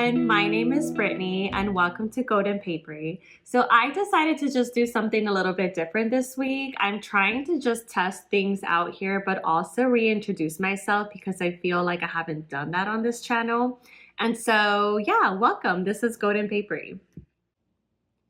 everyone, my name is Brittany and welcome to Golden Papery. So I decided to just do something a little bit different this week. I'm trying to just test things out here, but also reintroduce myself because I feel like I haven't done that on this channel. And so yeah, welcome. This is Golden Papery.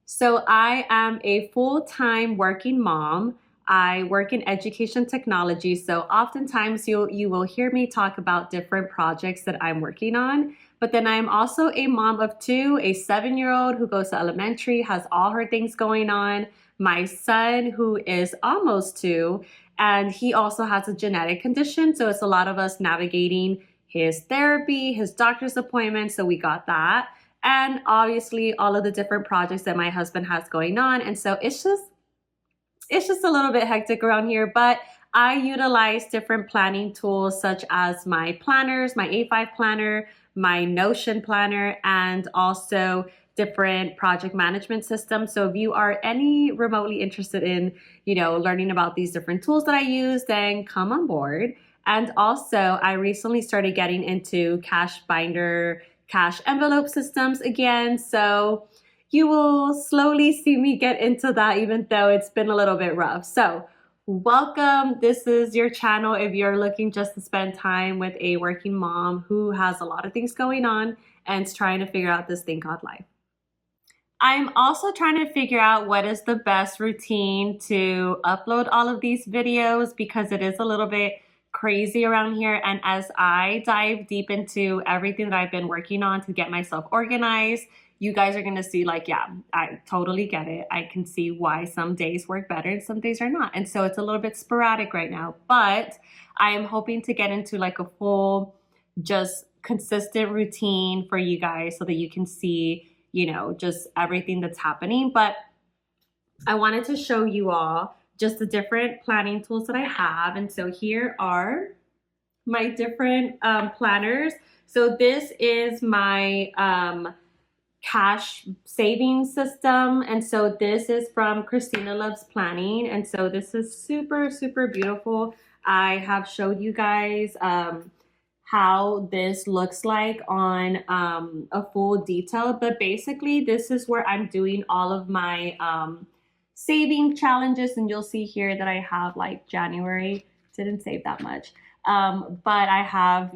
So I am a full-time working mom. I work in education technology, so oftentimes you will hear me talk about different projects that I'm working on. But then I'm also a mom of two, a 7-year-old who goes to elementary, has all her things going on, my son who is almost 2, and he also has a genetic condition, so it's a lot of us navigating his therapy, his doctor's appointments, so we got that. And obviously all of the different projects that my husband has going on. And so it's just a little bit hectic around here, but I utilize different planning tools such as my planners, my A5 planner, my Notion planner, and also different project management systems. So if you are any remotely interested in, learning about these different tools that I use, then come on board. And also I recently started getting into cash binder, cash envelope systems again. So you will slowly see me get into that, even though it's been a little bit rough. So welcome. This is your channel if you're looking just to spend time with a working mom who has a lot of things going on and is trying to figure out this thing called life. I'm also trying to figure out what is the best routine to upload all of these videos because it is a little bit crazy around here. And as I dive deep into everything that I've been working on to get myself organized, you guys are gonna see yeah, I totally get it. I can see why some days work better and some days are not. And so it's a little bit sporadic right now, but I am hoping to get into a full, just consistent routine for you guys so that you can see, just everything that's happening. But I wanted to show you all just the different planning tools that I have. And so here are my different planners. So this is my cash saving system. And so this is from Christina Loves Planning. And so this is super, super beautiful. I have showed you guys how this looks like on a full detail, but basically this is where I'm doing all of my saving challenges. And you'll see here that I have January, didn't save that much. But I have,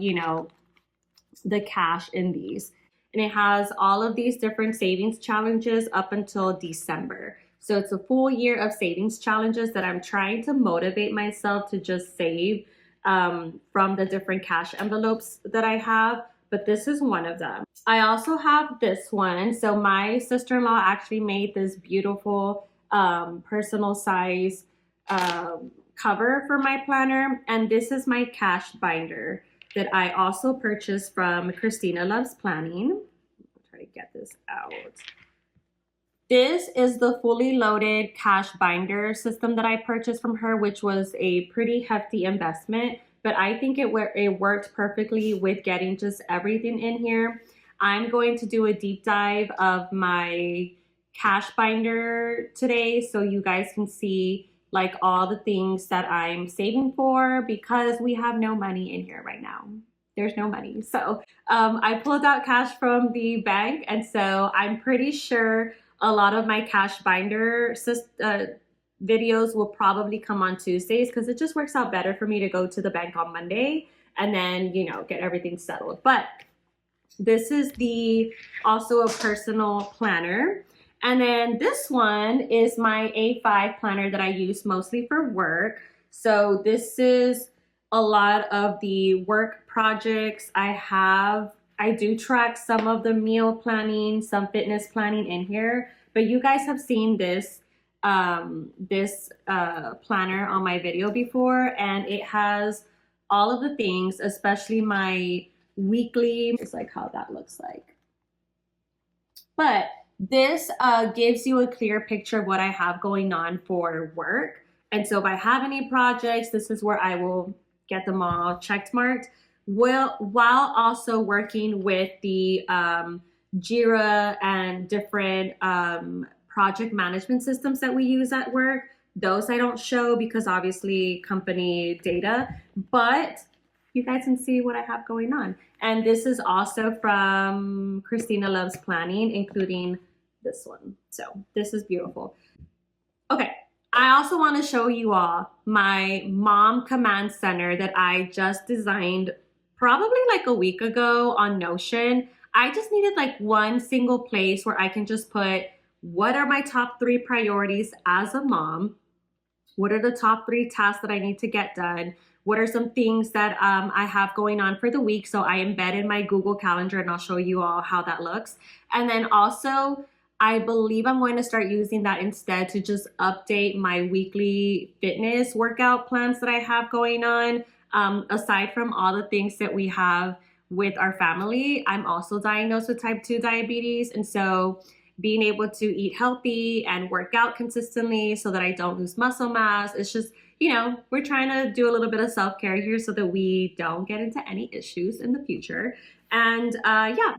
the cash in these. And it has all of these different savings challenges up until December. So it's a full year of savings challenges that I'm trying to motivate myself to just save from the different cash envelopes that I have. But this is one of them. I also have this one. So my sister-in-law actually made this beautiful personal size cover for my planner. And this is my cash binder that I also purchased from Christina Loves Planning. I'll try to get this out. This is the fully loaded cash binder system that I purchased from her, which was a pretty hefty investment, but I think it worked perfectly with getting just everything in here. I'm going to do a deep dive of my cash binder today so you guys can see all the things that I'm saving for because we have no money in here right now. There's no money. So I pulled out cash from the bank. And so I'm pretty sure a lot of my cash binder videos will probably come on Tuesdays because it just works out better for me to go to the bank on Monday and then, get everything settled. But this is also a personal planner. And then this one is my A5 planner that I use mostly for work. So this is a lot of the work projects I have. I do track some of the meal planning, some fitness planning in here, but you guys have seen this planner on my video before, and it has all of the things, especially my weekly, it's how that looks like. But this gives you a clear picture of what I have going on for work. And so if I have any projects, this is where I will get them all checked marked, while also working with the Jira and different project management systems that we use at work. Those I don't show because obviously company data, but you guys can see what I have going on. And this is also from Christina Loves Planning, including this one. So this is beautiful. Okay, I also want to show you all my mom command center that I just designed probably like a week ago on Notion. I just needed like one single place where I can just put what are my top 3 priorities as a mom? What are the top 3 tasks that I need to get done? What are some things that I have going on for the week? So I embed in my Google Calendar and I'll show you all how that looks. And then also, I believe I'm going to start using that instead to just update my weekly fitness workout plans that I have going on. Aside from all the things that we have with our family, I'm also diagnosed with type 2 diabetes. And so being able to eat healthy and work out consistently so that I don't lose muscle mass. It's just, we're trying to do a little bit of self-care here so that we don't get into any issues in the future. And yeah.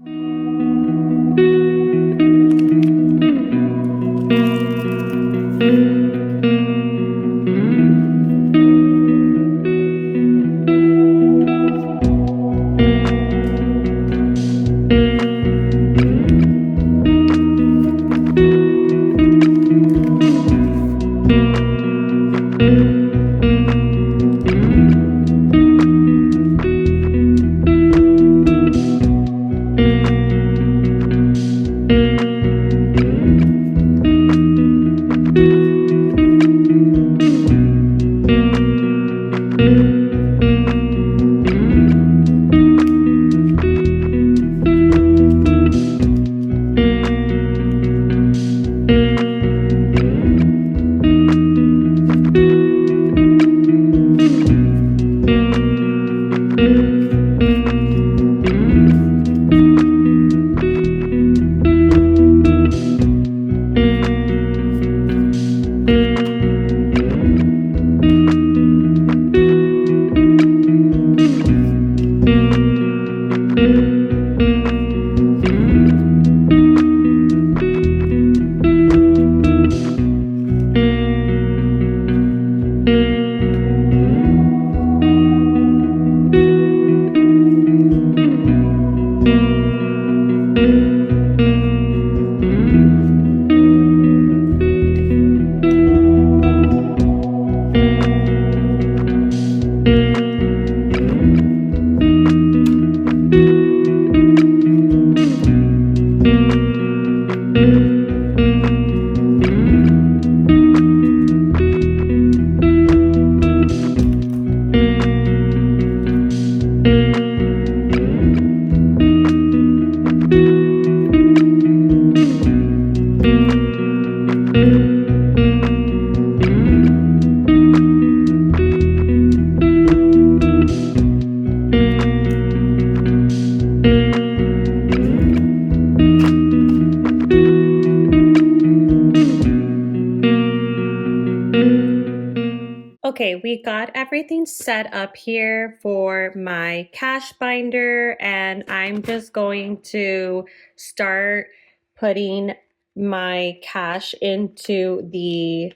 Okay, we got everything set up here for my cash binder, and I'm just going to start putting my cash into the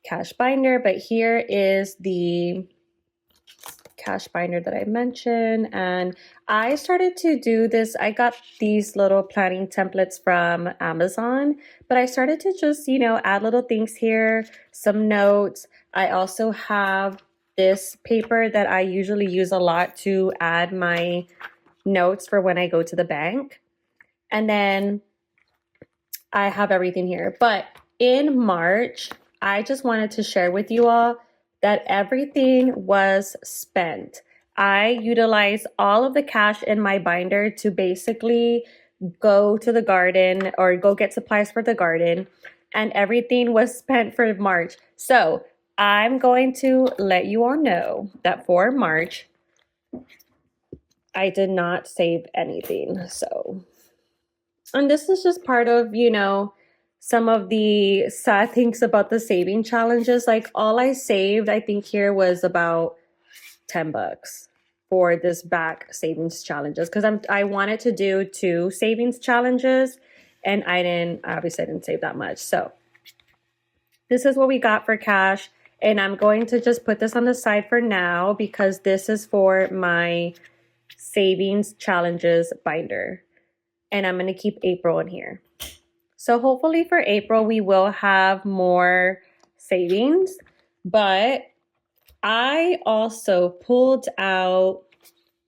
cash binder. But here is the cash binder that I mentioned, and I started to do this. I got these little planning templates from Amazon, but I started to just, add little things here, some notes. I also have this paper that I usually use a lot to add my notes for when I go to the bank. And then I have everything here. But in March, I just wanted to share with you all that everything was spent. I utilized all of the cash in my binder to basically go to the garden or go get supplies for the garden, and everything was spent for March. So I'm going to let you all know that for March, I did not save anything. And this is just part of, some of the sad things about the saving challenges. Like all I saved, I think here was about $10 for this back savings challenges, because I wanted to do 2 savings challenges, and obviously I didn't save that much. So this is what we got for cash. And I'm going to just put this on the side for now because this is for my savings challenges binder. And I'm going to keep April in here. So hopefully for April, we will have more savings. But I also pulled out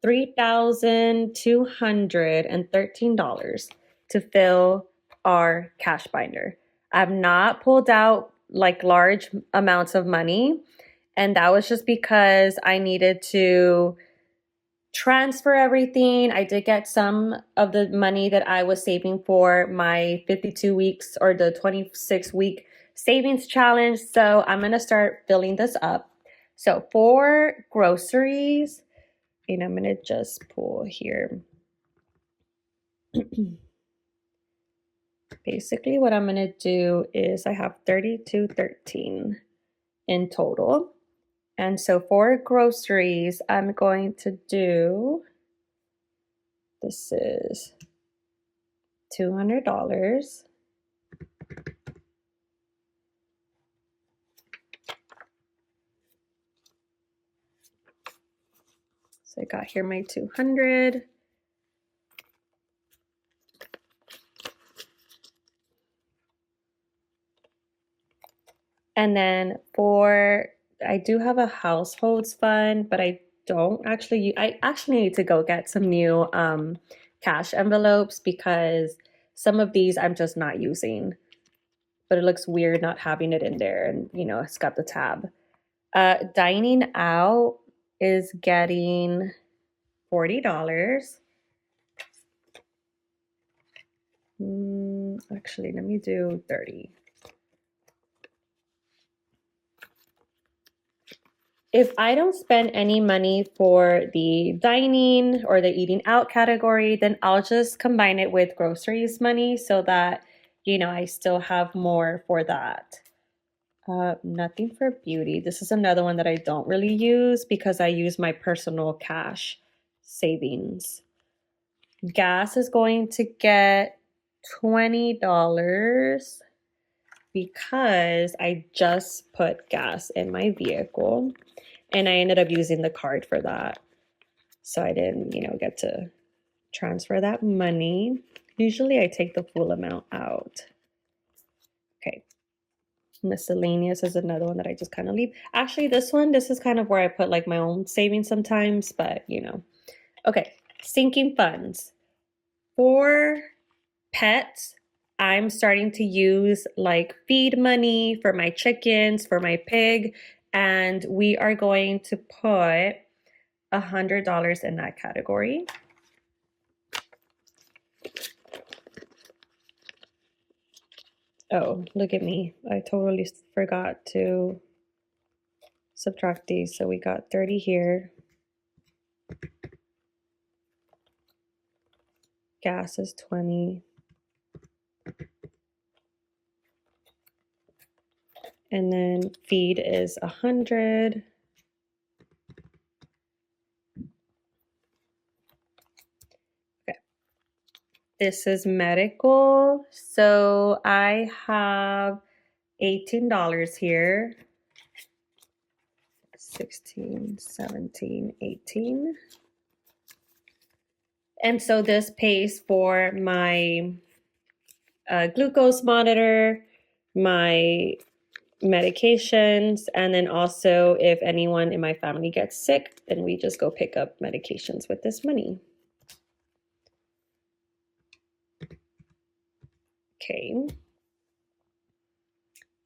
$3,213 to fill our cash binder. I've not pulled out like large amounts of money, and that was just because I needed to transfer everything. I did get some of the money that I was saving for my 52 weeks or the 26-week savings challenge. So I'm going to start filling this up. So for groceries, and I'm going to just pull here. Basically, what I'm going to do is I have 3213 in total. And so for groceries, I'm going to do, this is $200. So I got here my 200. And then I do have a households fund, but I actually need to go get some new cash envelopes because some of these I'm just not using. But it looks weird not having it in there, and it's got the tab. Dining out is getting $40. Actually, let me do 30. If I don't spend any money for the dining or the eating out category, then I'll just combine it with groceries money so that, I still have more for that. Nothing for beauty. This is another one that I don't really use because I use my personal cash savings. Gas is going to get $20 because I just put gas in my vehicle. And I ended up using the card for that. So I didn't, get to transfer that money. Usually I take the full amount out. Okay. Miscellaneous is another one that I just kind of leave. Actually, this is kind of where I put like my own savings sometimes, but Okay. Sinking funds. For pets, I'm starting to use like feed money for my chickens, for my pig, and we are going to put $100 in that category. Oh, look at me. I totally forgot to subtract these. So we got 30 here. Gas is 20. And then feed is 100. Okay. This is medical. So I have $18 here. 16, 17, 18. And so this pays for my glucose monitor, my medications, and then also if anyone in my family gets sick, then we just go pick up medications with this money. Okay.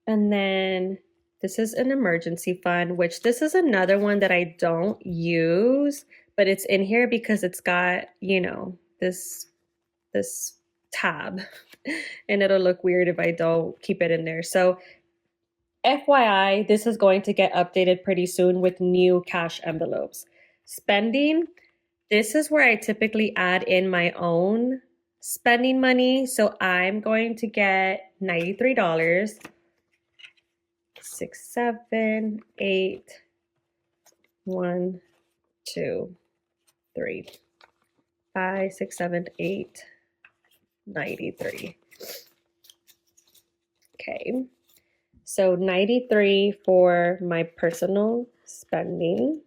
And then this is an emergency fund, which this is another one that I don't use, but it's in here because it's got, this tab and it'll look weird if I don't keep it in there. So FYI, this is going to get updated pretty soon with new cash envelopes. Spending, this is where I typically add in my own spending money. So I'm going to get $93. 6, 7, 8, 1, 2, 3, 5, 6, 7, 8, 93. Okay. So 93 for my personal spending.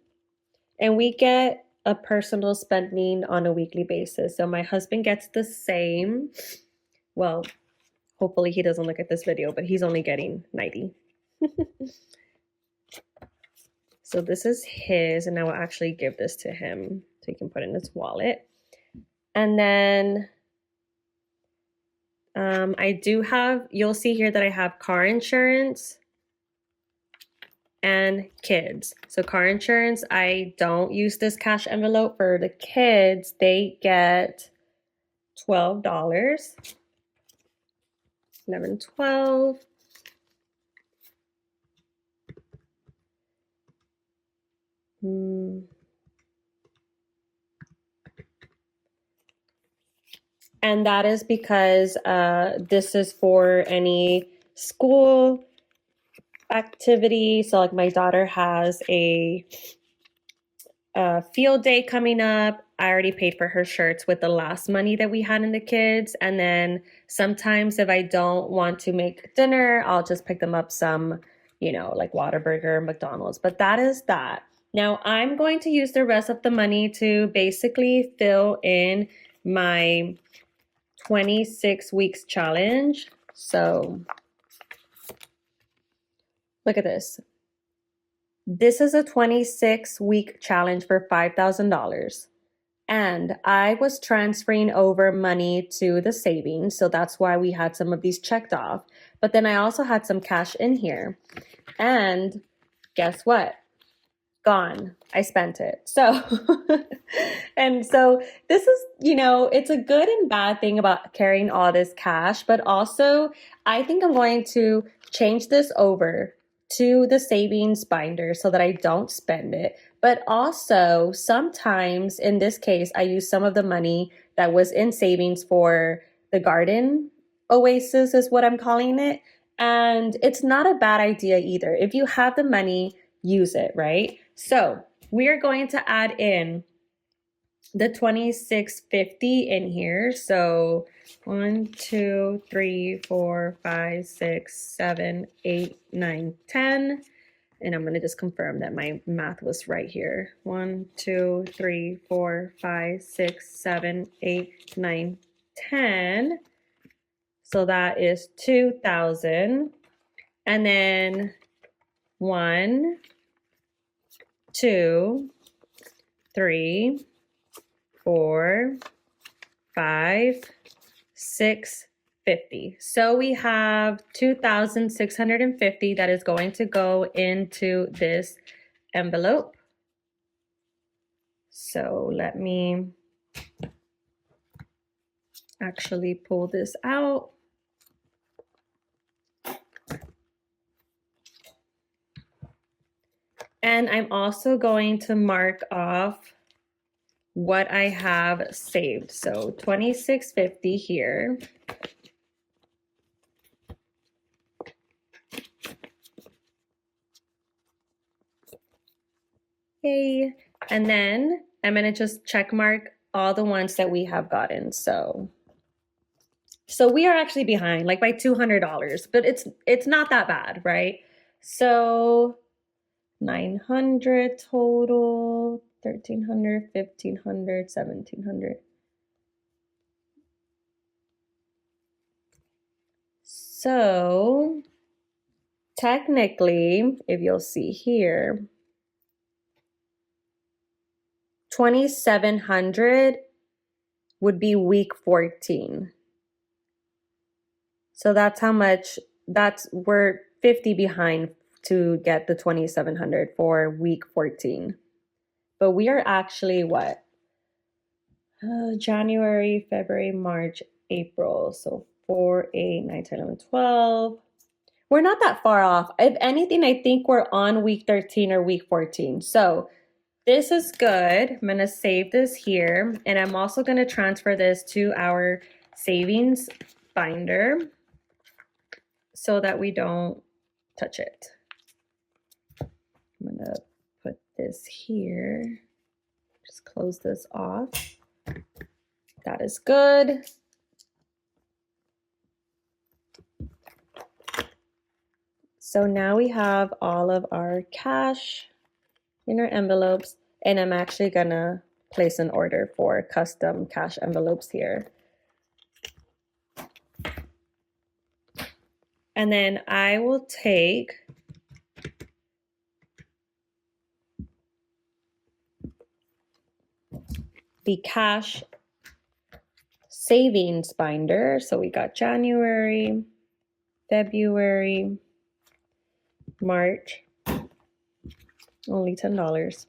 And we get a personal spending on a weekly basis. So my husband gets the same. Well, hopefully he doesn't look at this video, but he's only getting 90. So this is his, and I will actually give this to him so he can put it in his wallet. And then I do have, you'll see here that I have car insurance and kids. So car insurance, I don't use this cash envelope. For the kids, they get $12. 11, 12. And that is because this is for any school activity. So like my daughter has a field day coming up. I already paid for her shirts with the last money that we had in the kids. And then sometimes if I don't want to make dinner, I'll just pick them up some, you know, like Whataburger, McDonald's. But that is that. Now I'm going to use the rest of the money to basically fill in my 26 weeks challenge. So look at this. This is a 26-week challenge for $5,000. And I was transferring over money to the savings. So that's why we had some of these checked off. But then I also had some cash in here. And guess what? Gone. I spent it. So, and so this is, you know, it's a good and bad thing about carrying all this cash, but also I think I'm going to change this over to the savings binder so that I don't spend it. But also sometimes in this case, I use some of the money that was in savings for the garden oasis is what I'm calling it. And it's not a bad idea either. If you have the money, use it, right? So we are going to add in the 2650 in here. So 1, 2, 3, 4, 5, 6, 7, 8, 9, 10. And I'm going to just confirm that my math was right here. 1, 2, 3, 4, 5, 6, 7, 8, 9, 10. So that is 2,000. And then 1, 2, 3, 4, 5, 6, 50. So we have 2,650 that is going to go into this envelope. So let me actually pull this out. And I'm also going to mark off what I have saved. So 2650 here. Okay. And then I'm going to just check mark all the ones that we have gotten. So we are actually behind like by $200, but it's not that bad, right? So 900 total, 1,300, 1,500, 1,700. So technically, if you'll see here, 2,700 would be week 14. So that's how much, we're 50 behind to get the 2,700 for week 14. But we are actually what? January, February, March, April. So 4, 8, 9, 10, 11, 12. We're not that far off. If anything, I think we're on week 13 or week 14. So this is good. I'm going to save this here. And I'm also going to transfer this to our savings binder so that we don't touch it. I'm going to put this here. Just close this off. That is good. So now we have all of our cash in our envelopes, and I'm actually gonna place an order for custom cash envelopes here. And then I will take the cash savings binder. So we got January, February, March, only $10.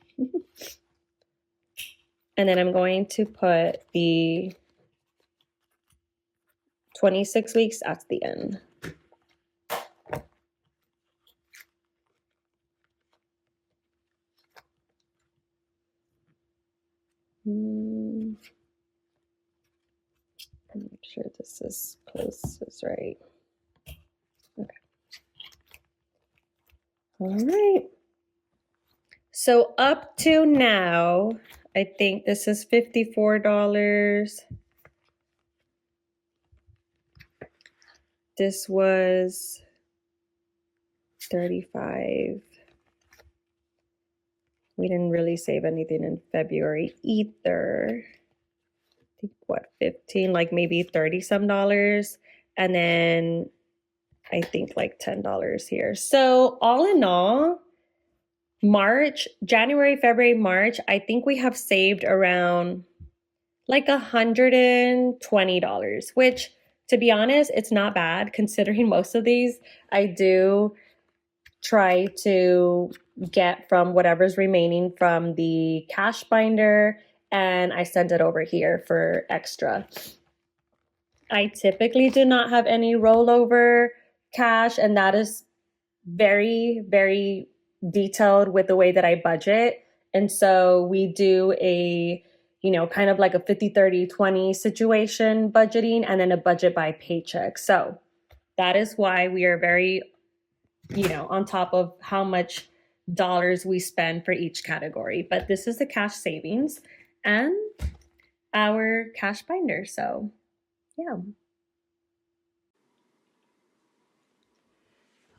And then I'm going to put the 26 weeks at the end. Make sure this is closes right. Okay. All right. So up to now, I think this is $54. This was 35. We didn't really save anything in February either. I think what, 15, like maybe 30 some dollars. And then I think like $10 here. So all in all, March, January, February, March, I think we have saved around like $120, which to be honest, it's not bad considering most of these I do try to get from whatever's remaining from the cash binder and I send it over here for extra. I typically do not have any rollover cash, and that is very, very detailed with the way that I budget. And so we do a, kind of like a 50-30-20 situation budgeting and then a budget by paycheck. So that is why we are very, on top of how much dollars we spend for each category. But this is the cash savings and our cash binder. So yeah.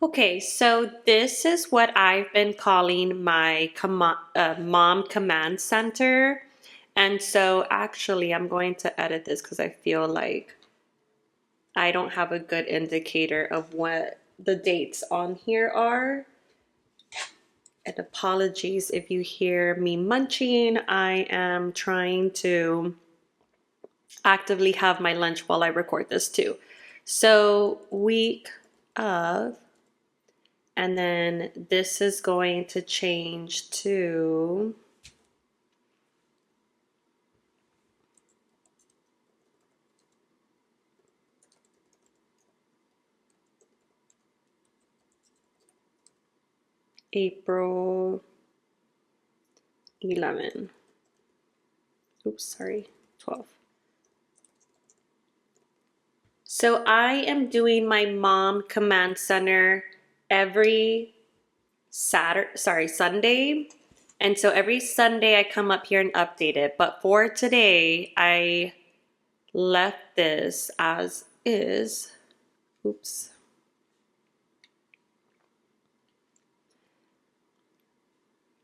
Okay, so this is what I've been calling my mom command center. And so actually I'm going to edit this because I feel like I don't have a good indicator of what the dates on here are. And apologies if you hear me munching. I am trying to actively have my lunch while I record this too. So week of, and then this is going to change to April 11. Oops, sorry, 12. So I am doing my mom command center every Sunday. And so every Sunday I come up here and update it. But for today, I left this as is. Oops.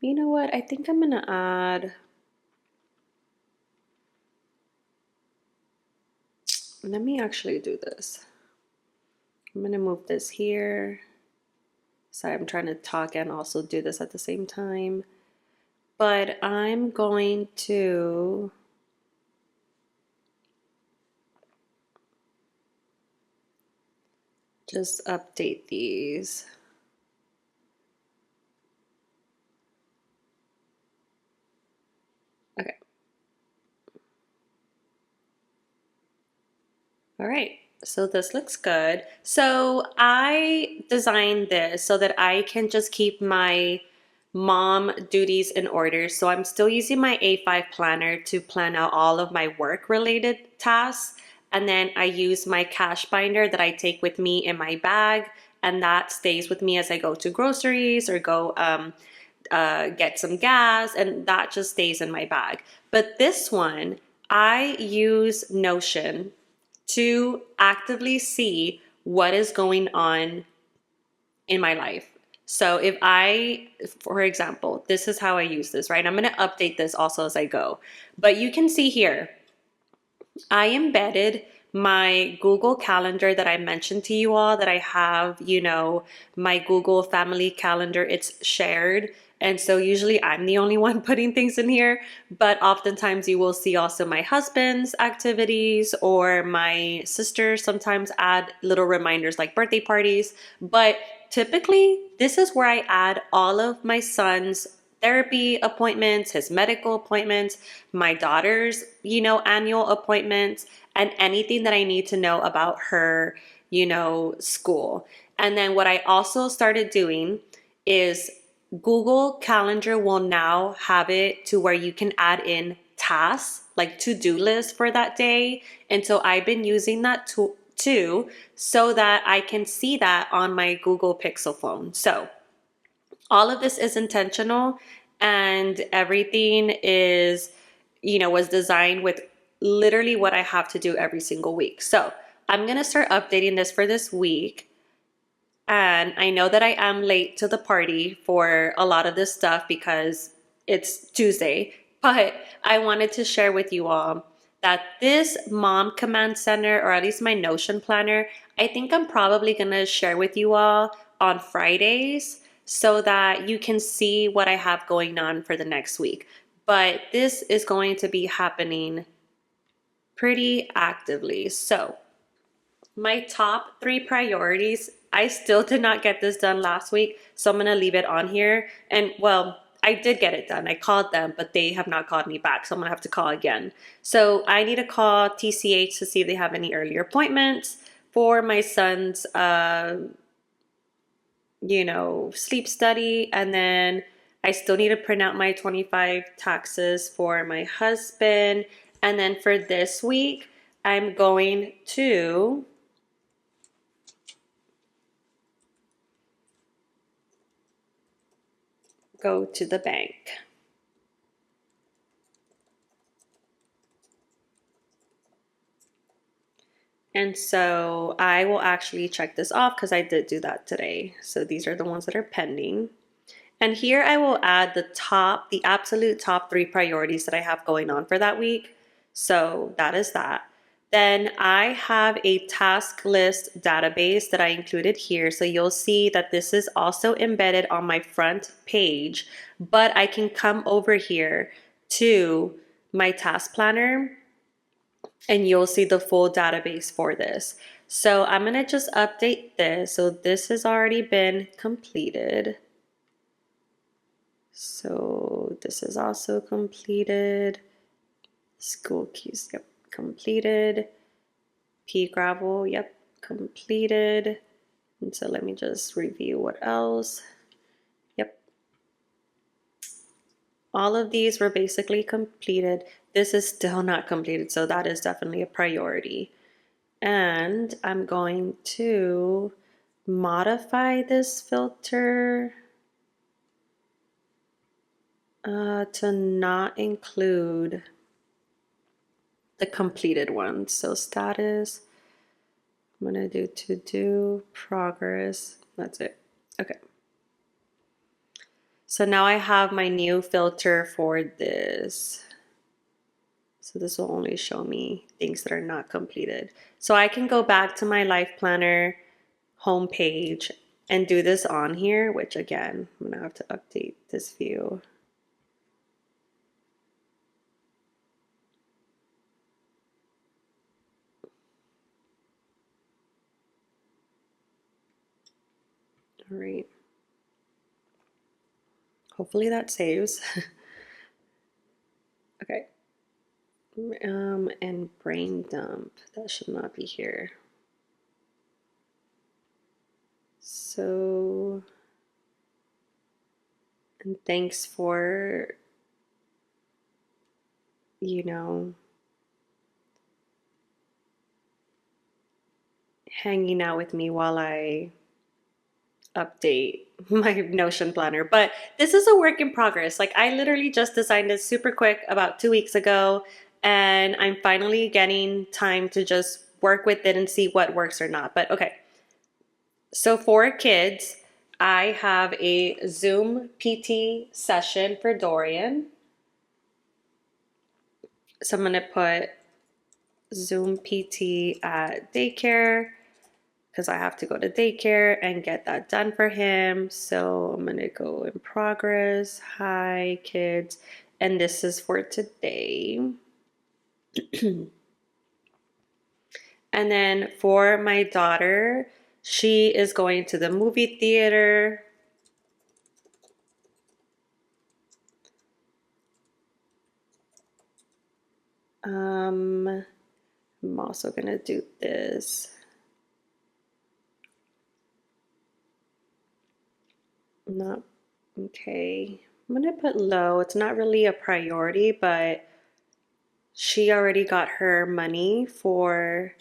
You know what? I think I'm gonna add. Let me actually do this. I'm gonna move this here. Sorry, I'm trying to talk and also do this at the same time. But I'm going to just update these. Okay. All right. So this looks good. So I designed this so that I can just keep my mom duties in order. So I'm still using my A5 planner to plan out all of my work related tasks. And then I use my cash binder that I take with me in my bag. And that stays with me as I go to groceries or go get some gas. And that just stays in my bag. But this one, I use Notion to actively see what is going on in my life. So if I, for example, this is how I use this, right? I'm going to update this also as I go. But you can see here, I embedded my Google Calendar that I mentioned to you all, that I have, you know, my Google family calendar, it's shared. And so usually I'm the only one putting things in here, but oftentimes you will see also my husband's activities, or my sister sometimes add little reminders like birthday parties. But typically this is where I add all of my son's therapy appointments, his medical appointments, my daughter's, you know, annual appointments, and anything that I need to know about her, you know, school. And then what I also started doing is Google Calendar will now have it to where you can add in tasks, like to-do lists for that day. And so I've been using that too, so that I can see that on my Google Pixel phone. So all of this is intentional, and everything is, you know, was designed with literally what I have to do every single week. So I'm going to start updating this for this week. And I know that I am late to the party for a lot of this stuff because it's Tuesday, but I wanted to share with you all that this mom command center, or at least my Notion planner, I think I'm probably going to share with you all on Fridays so that you can see what I have going on for the next week. But this is going to be happening pretty actively. So my top 3 priorities, I still did not get this done last week, so I'm gonna leave it on here. And well, I did get it done. I called them, but they have not called me back, so I'm gonna have to call again. So I need to call TCH to see if they have any earlier appointments for my son's, you know, sleep study. And then I still need to print out my 25 taxes for my husband. And then for this week, I'm going to go to the bank. And so I will actually check this off because I did do that today. So these are the ones that are pending. And here I will add the absolute top 3 priorities that I have going on for that week. So that is that. Then I have a task list database that I included here. So you'll see that this is also embedded on my front page, but I can come over here to my task planner and you'll see the full database for this. So I'm gonna just update this. So this has already been completed. So this is also completed. School keys, yep, completed. Pea gravel, yep, completed. And so let me just review what else. Yep. All of these were basically completed. This is still not completed, so that is definitely a priority. And I'm going to modify this filter to not include the completed ones. So status, I'm gonna do to do progress. That's it. Okay. So now I have my new filter for this. So this will only show me things that are not completed. So I can go back to my life planner homepage and do this on here, which again, I'm gonna have to update this view. All right. Hopefully that saves. Okay. And brain dump, that should not be here. So, and thanks for, you know, hanging out with me while I update my Notion planner. But this is a work in progress. Like I literally just designed this super quick about 2 weeks ago, and I'm finally getting time to just work with it and see what works or not. But okay. So for kids, I have a Zoom PT session for Dorian. So I'm going to put Zoom PT at daycare because I have to go to daycare and get that done for him. So I'm going to go in progress. Hi, kids. And this is for today. And then for my daughter, she is going to the movie theater. I'm also going to do this. Not okay. I'm going to put low. It's not really a priority, but she already got her money for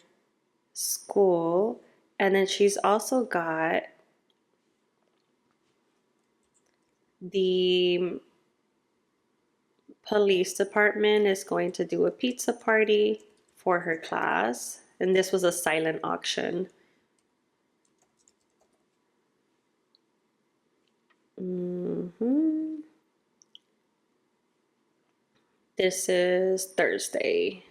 school. And then she's also got the police department is going to do a pizza party for her class. And this was a silent auction. This is Thursday.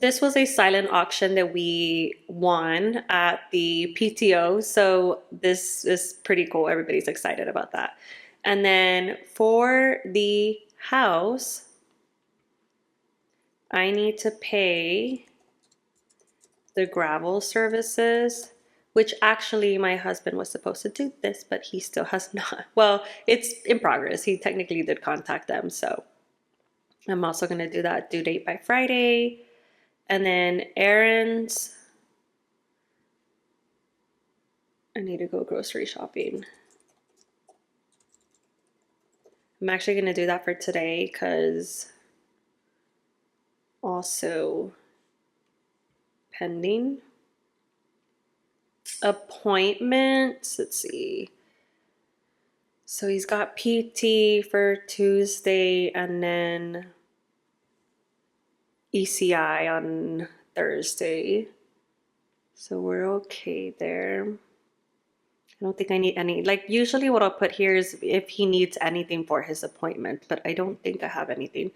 This was a silent auction that we won at the PTO. So this is pretty cool. Everybody's excited about that. And then for the house, I need to pay the gravel services, which actually my husband was supposed to do this, but he still has not. Well, it's in progress. He technically did contact them. So I'm also going to do that due date by Friday. And then errands. I need to go grocery shopping. I'm actually going to do that for today because also pending appointments. Let's see. So he's got PT for Tuesday and then ECI on Thursday. So we're okay there. I don't think I need any, like usually what I'll put here is if he needs anything for his appointment, but I don't think I have anything.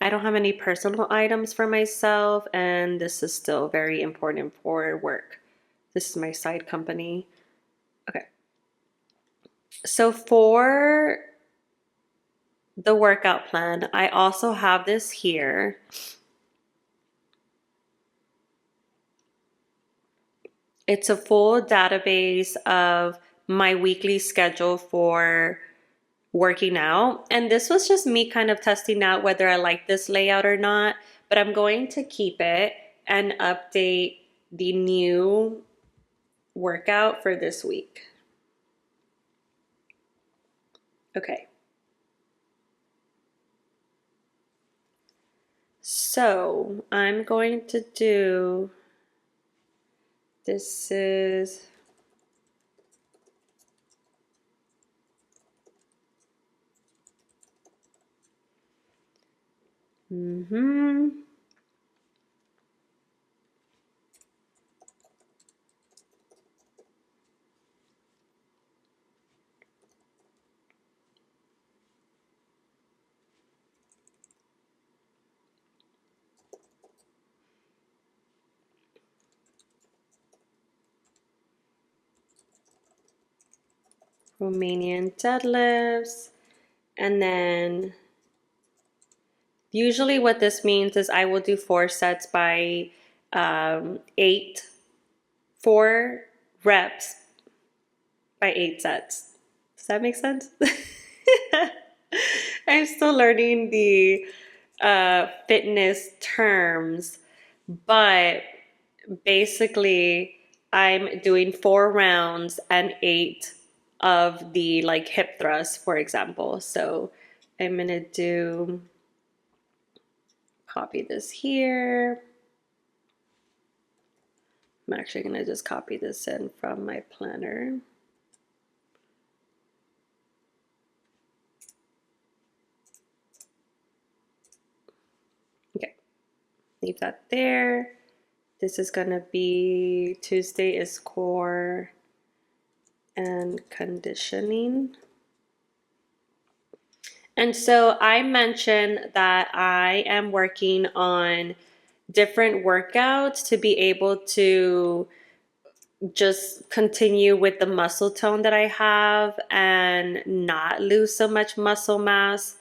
I don't have any personal items for myself, and this is still very important for work. This is my side company. Okay. So for the workout plan, I also have this here. It's a full database of my weekly schedule for working out. And this was just me kind of testing out whether I like this layout or not, but I'm going to keep it and update the new workout for this week. Okay. So I'm going to do, this is, Romanian deadlifts, and then usually what this means is I will do 4 sets by 4 reps by 8 sets. Does that make sense? I'm still learning the fitness terms, but basically I'm doing 4 rounds and 8 of the like hip thrust, for example. So I'm gonna do, copy this here. I'm actually gonna just copy this in from my planner. Okay, leave that there. This is gonna be, Tuesday is core, and conditioning. And so I mentioned that I am working on different workouts to be able to just continue with the muscle tone that I have and not lose so much muscle mass.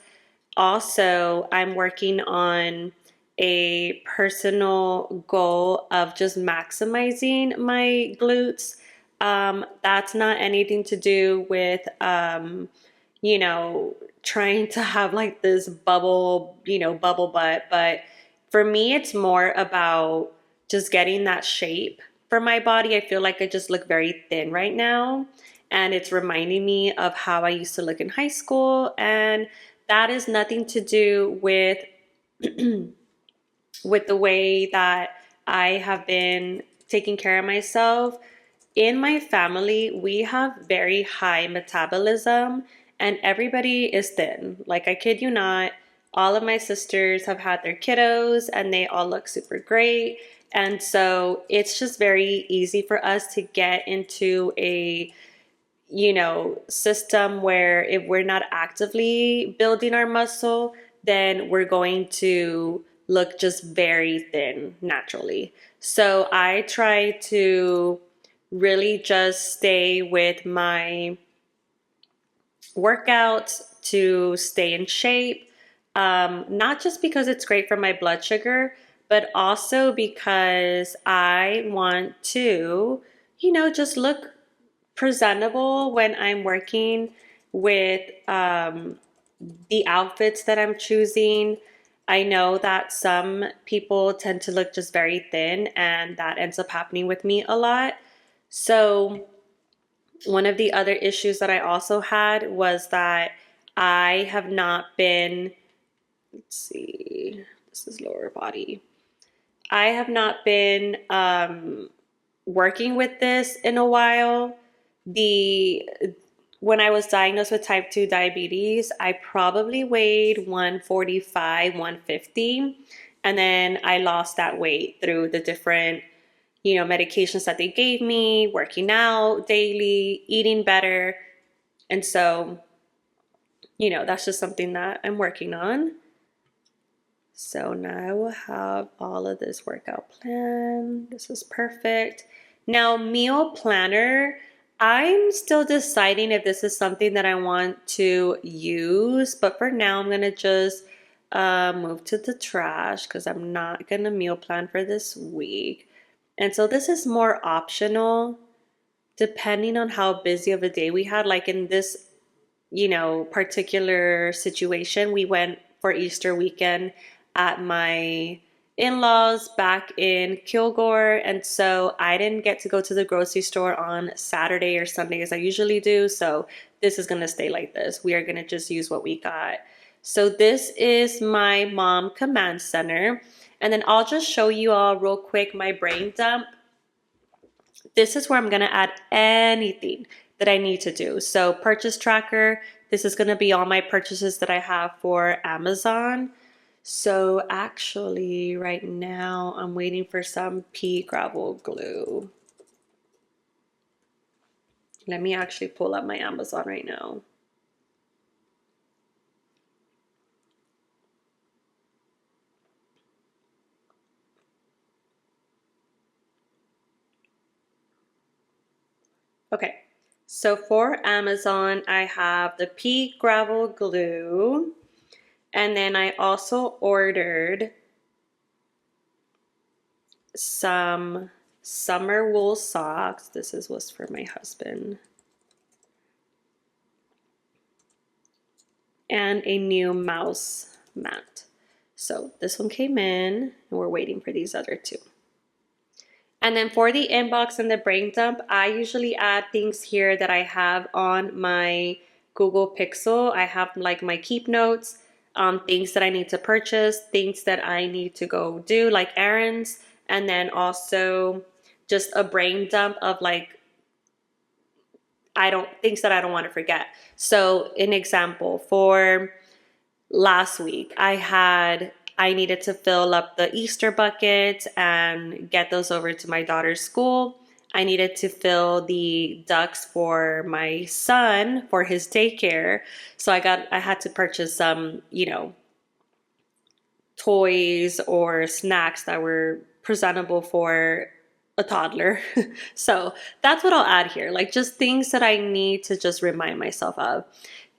Also, I'm working on a personal goal of just maximizing my glutes. That's not anything to do with, you know, trying to have like this bubble, bubble butt. But for me, it's more about just getting that shape for my body. I feel like I just look very thin right now. And it's reminding me of how I used to look in high school. And that is nothing to do with with the way that I have been taking care of myself. In my family, we have very high metabolism and everybody is thin. Like, I kid you not, all of my sisters have had their kiddos and they all look super great. And so it's just very easy for us to get into a system where if we're not actively building our muscle, then we're going to look just very thin naturally. So I try to really just stay with my workouts to stay in shape, not just because it's great for my blood sugar, but also because I want to, just look presentable when I'm working with the outfits that I'm choosing. I know that some people tend to look just very thin, and that ends up happening with me a lot. So, one of the other issues that I also had was that I have not been, let's see, this is lower body. I have not been working with this in a while. When I was diagnosed with type 2 diabetes, I probably weighed 145, 150, and then I lost that weight through the different, medications that they gave me, working out daily, eating better. And so, that's just something that I'm working on. So now I will have all of this workout plan. This is perfect. Now, meal planner, I'm still deciding if this is something that I want to use, but for now I'm gonna just move to the trash because I'm not gonna meal plan for this week. And so this is more optional depending on how busy of a day we had. Like in this, particular situation, we went for Easter weekend at my in-laws back in Kilgore, and so I didn't get to go to the grocery store on Saturday or Sunday as I usually do. So this is gonna stay like this. We are gonna just use what we got. So this is my mom command center, and then I'll just show you all real quick my brain dump. This is where I'm gonna add anything that I need to do. So purchase tracker, this is gonna be all my purchases that I have for Amazon. So actually right now I'm waiting for some pea gravel glue. Let me actually pull up my Amazon right now. Okay, so for Amazon, I have the pea gravel glue, and then I also ordered some summer wool socks. This was for my husband. And a new mouse mat. So this one came in, and we're waiting for these other two. And then for the inbox and the brain dump, I usually add things here that I have on my Google Pixel. I have like my keep notes, things that I need to purchase, things that I need to go do, like errands, and then also just a brain dump of like things that I don't want to forget. So an example for last week, I needed to fill up the Easter buckets and get those over to my daughter's school. I needed to fill the ducks for my son for his daycare. So I had to purchase some, toys or snacks that were presentable for a toddler. So that's what I'll add here, like just things that I need to just remind myself of.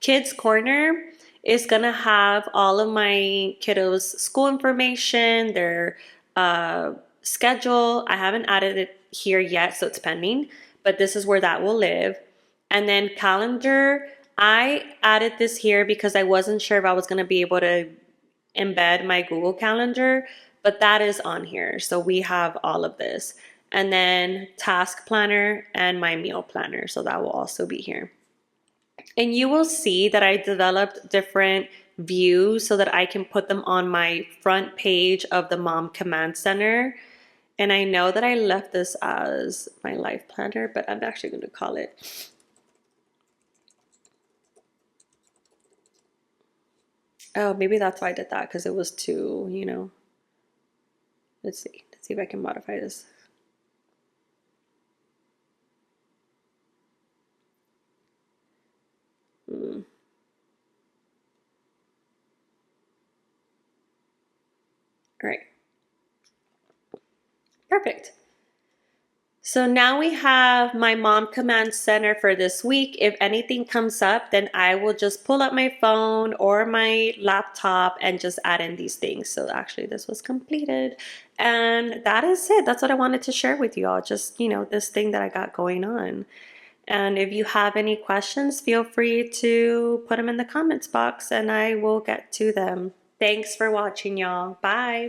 Kids Corner is gonna have all of my kiddos' school information, their schedule. I haven't added it here yet, so it's pending, but this is where that will live. And then calendar, I added this here because I wasn't sure if I was gonna be able to embed my Google Calendar, but that is on here. So we have all of this. And then task planner and my meal planner. So that will also be here. And you will see that I developed different views so that I can put them on my front page of the Mom Command Center. And I know that I left this as my life planner, but I'm actually going to call it oh, maybe that's why I did that, because it was too. Let's see. Let's see if I can modify this. All right. Perfect. So now we have my Mom Command Center for this week. If anything comes up, then I will just pull up my phone or my laptop and just add in these things. So actually this was completed. And that is it. That's what I wanted to share with you all. Just, this thing that I got going on. And if you have any questions, feel free to put them in the comments box and I will get to them. Thanks for watching, y'all. Bye.